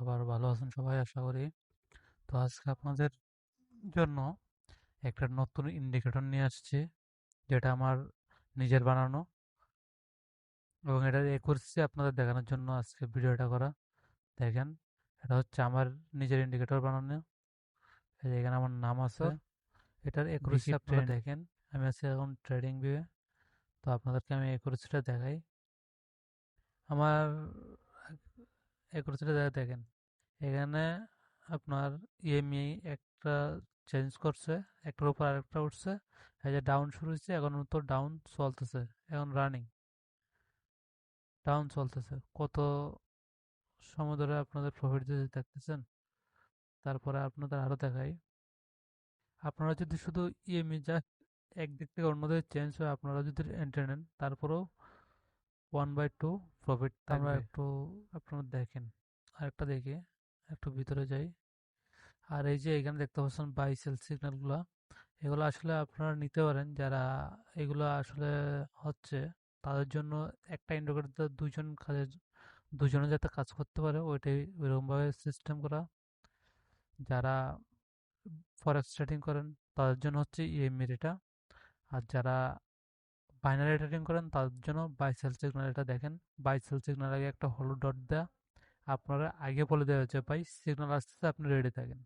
সবার ভালো আছেন সবাই আশা করি। তো আজকে আপনাদের জন্য একটা নতুন ইন্ডিকেটর নিয়ে আসছি, যেটা আমার নিজের বানানো, এবং এটার একুরেসি আপনাদের দেখানোর জন্য আজকে ভিডিওটা করা। দেখেন, এটা হচ্ছে আমার নিজের ইন্ডিকেটর বানানো। এই যে এখানে আমার নাম আছে। এটার একুরেসি আপনারা দেখেন। আমি আছি এখন ট্রেডিং ভিউয়ে। তো আপনাদেরকে আমি একুরেসিটা দেখাই। আমার একুরেসিটা দেখেন, এখানে আপনার ইএমই একটা চেঞ্জ করছে, একটার উপর আরেকটা উঠছে। এই যে ডাউন শুরু হয়েছে, এখন তো ডাউন চলতেছে, এখন রানিং ডাউন চলতেছে। কত সময় ধরে আপনাদের প্রফিট দিতে দেখতেছেন। তারপরে আপনাদের আরো দেখাই, আপনারা যদি শুধু ইএমই যা একদিক থেকে অন্যদিকে চেঞ্জ হয়, আপনারা যদি এন্ট্রি নেন, তারপরেও 1/2 প্রফিট আমরা একটু আপনারা দেখেন। আরেকটা দেখি, একটু ভিতরে যাই। আর এই যে এখানে দেখতে পাচ্ছেন বাই সেল সিগন্যালগুলো, এগুলো আসলে আপনারা নিতে পারেন। যারা এগুলো আসলে হচ্ছে, তাদের জন্য একটা ইন্ডিকেটর দুজনে যাতে কাজ করতে পারে, ওইটাই ওইরকমভাবে সিস্টেম করা। যারা ফরেক্স ট্রেডিং করেন তাদের জন্য হচ্ছে ইএমই এটা। আর যারা বাইনারি ট্রেডিং করেন তাদের জন্য বাই সেল সিগন্যাল। এটা দেখেন, বাই সেল সিগন্যাল আগে একটা হলুদ ডট দেয়া, আপনারা আগে বলে দেওয়া হচ্ছে বাই সিগন্যাল আসতেছে, আপনি রেডি থাকেন।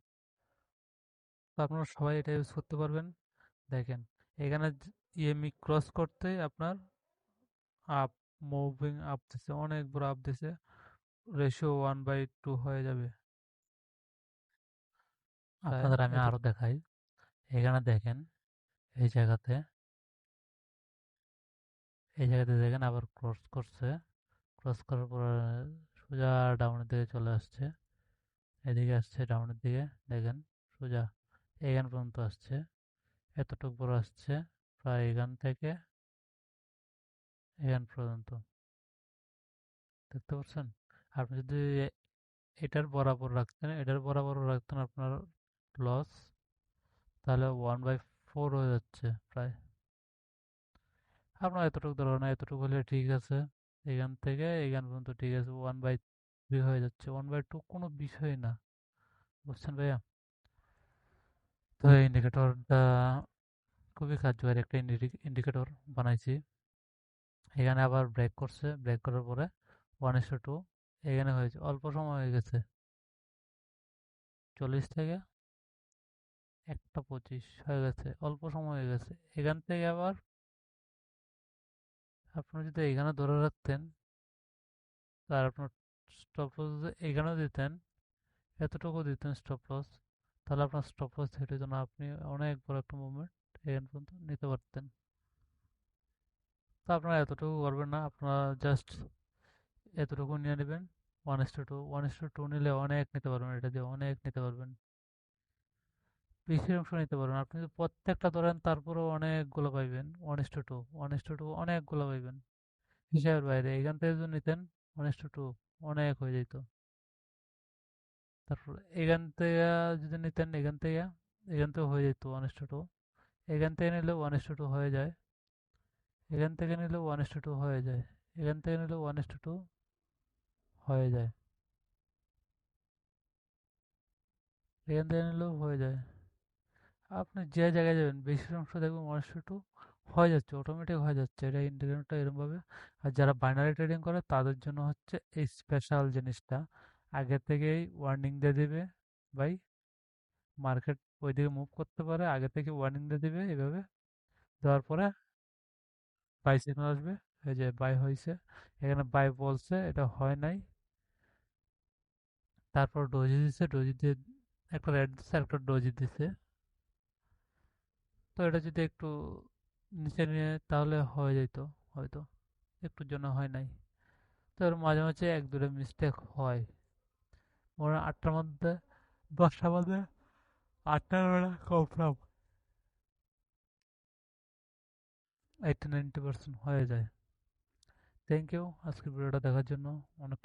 তো আপনারা সবাই এটা ইউজ করতে পারবেন। দেখেন, এখানে ইএমই ক্রস করতে আপনার আপ, মুভিং আপ দিছে, অনেক বড় আপ দিছে, রেশিও 1/2 হয়ে যাবে। আপনাদের আমি আরো দেখাই। এখানে দেখেন, এই জায়গাতে দেখেন আবার ক্রস করছে। ক্রস করার পর সোজা ডাউনের দিকে চলে আসছে, এদিকে আসছে ডাউনের দিকে। দেখেন, সোজা এখান পর্যন্ত আসছে, এতটুকু বড় আসছে, প্রায় এখান থেকে এখান পর্যন্ত। দেখতে পাচ্ছেন? আপনি যদি এটার বরাবর রাখতেন আপনার লস, তাহলে 1/4 হয়ে যাচ্ছে প্রায়। আপনার এতটুকু ধরো না, এতটুকু হলে ঠিক আছে। এখান থেকে এখান পর্যন্ত ঠিক আছে, 1/3 হয়ে যাচ্ছে। 1/2 কোনো বিষয় না, বুঝছেন ভাইয়া? তো এই ইন্ডিকেটরটা খুবই কার্যকরী একটা ইন্ডিকেটর বানাইছি। এখানে আবার ব্রেক করছে, ব্রেক করার পরে 1:2 এখানে হয়েছে, অল্প সময় হয়ে গেছে, 40 থেকে 1:25 হয়ে গেছে, অল্প সময় হয়ে গেছে। এখান থেকে আবার আপনি যদি এখানে ধরে রাখতেন, আর আপনার স্টপ লস এখানেও দিতেন, এতটুকু দিতেন স্টপ লস, তাহলে আপনার স্টপ লস হেঁটে যেন আপনি অনেক বড় একটা মুভমেন্ট এখান পর্যন্ত নিতে পারতেন। তো আপনারা এতটুকু করবেন না, আপনারা জাস্ট এতটুকু নিয়ে নেবেন। 1:2 নিলে অনেক নিতে পারবেন, এটা দিয়ে অনেক নিতে পারবেন, বেশি অংশ নিতে পারবেন। আপনি যদি প্রত্যেকটা ধরেন, তারপরেও অনেকগুলো পাইবেন। 1:2 অনেকগুলো পাইবেন হিসাবের বাইরে। এখান থেকে যদি নিতেন 1:2, অনেক হয়ে যেত। তারপর এখান থেকে যদি নিতেন, এখান থেকে হয়ে যেত 1:2। এখান থেকে নিলেও 1:2 হয়ে যায়, এখান থেকে নিলেও 1:2 হয়ে যায়, এখান থেকে নিলেও 1:2 হয়ে যায়, এখান থেকে নিলেও হয়ে যায়। আপনি যে জায়গায় যাবেন, বেশির অংশ দেখবেন 1:2 হয়ে যাচ্ছে, অটোমেটিক হয়ে যাচ্ছে। এটা ইন্ডিকেটরটা এরকমভাবে। আর যারা বাইনারি ট্রেডিং করে তাদের জন্য হচ্ছে এই স্পেশাল জিনিসটা, আগে থেকেই ওয়ার্নিং দিয়ে দিবে, ভাই মার্কেট ওইদিকে মুভ করতে পারে, আগে থেকে ওয়ার্নিং দিয়ে দিবে। এভাবে দেওয়ার পরে বাই সিগন্যাল আসবে, এই যে বাই হয়েছে, এখানে বাই বলছে, এটা হয় নাই। তারপর ডোজি দিছে, ডোজি দিয়ে একটা রেড দিচ্ছে, একটা ডোজি দিছে। তো এটা যদি একটু নিচে নিয়ে তাহলে হয়ে যেত হয়তো, একটুর জন্য হয় নাই। তো এর মাঝে মাঝে এক দুটো মিস্টেক হয়। মনে হয় 8টার মধ্যে, 10টার মধ্যে 8টার বেলা কনফার্ম 80-90% হয়ে যায়। থ্যাংক ইউ আজকের ভিডিওটা দেখার জন্য, অনেক